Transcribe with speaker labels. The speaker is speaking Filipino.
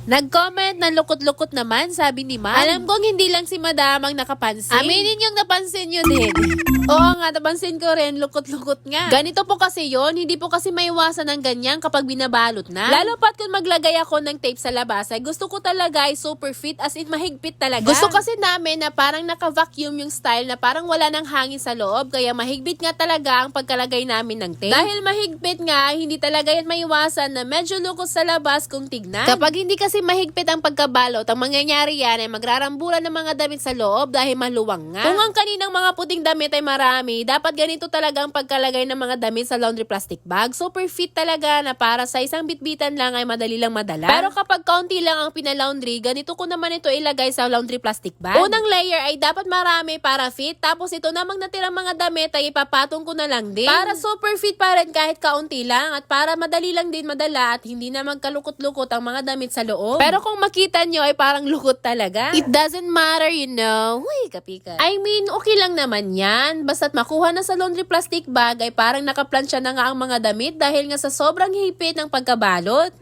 Speaker 1: Nag-comment na lukot-lukot naman, sabi ni Ma'am. Alam kong hindi lang si Madam ang nakapansin. Aminin yung napansin nyo din. Oo nga, napansin ko rin, lukot-lukot nga. Ganito po kasi yon, hindi po kasi maiwasan ng ganyan kapag binabalot na. Lalo pat kung maglagay ako ng tape sa labas, ay gusto ko talaga ay super fit, as in mahigpit talaga. Gusto kasi namin na parang naka-vacuum yung style na parang wala ng hangin sa loob, kaya mahigpit nga talaga ang pagkalagay namin ng tape. Dahil mahigpit nga, hindi talaga yan maiwasan na medyo lukot sa labas kung tignan. Kapag hindi kasi mahigpit ang pagkabalot, ang mangyayari yan ay magrarambulan ng mga damit sa loob dahil maluwang nga. Kung ang kaninang mga puting damit ay marami, dapat ganito talaga ang pagkalagay ng mga damit sa laundry plastic bag. Super fit talaga na para sa isang bitbitan lang ay madali lang madala. Pero kapag kaunti lang ang pinalaundry, ganito ko naman ito ilagay sa laundry plastic bag. Unang layer ay dapat marami para fit, tapos ito namang natirang mga damit ay ipapatong ko na lang din. Para super fit pa rin kahit kaunti lang at para madali lang din madala at hindi na magkalukot-lukot ang mga damit sa loob. Pero kung makita nyo ay parang lukot talaga. It doesn't matter, you know. Huy, kapika. I mean, okay lang naman yan. Basta't makuha na sa laundry plastic bag ay parang nakaplansya na nga ang mga damit dahil nga sa sobrang hipit ng pagkabalot.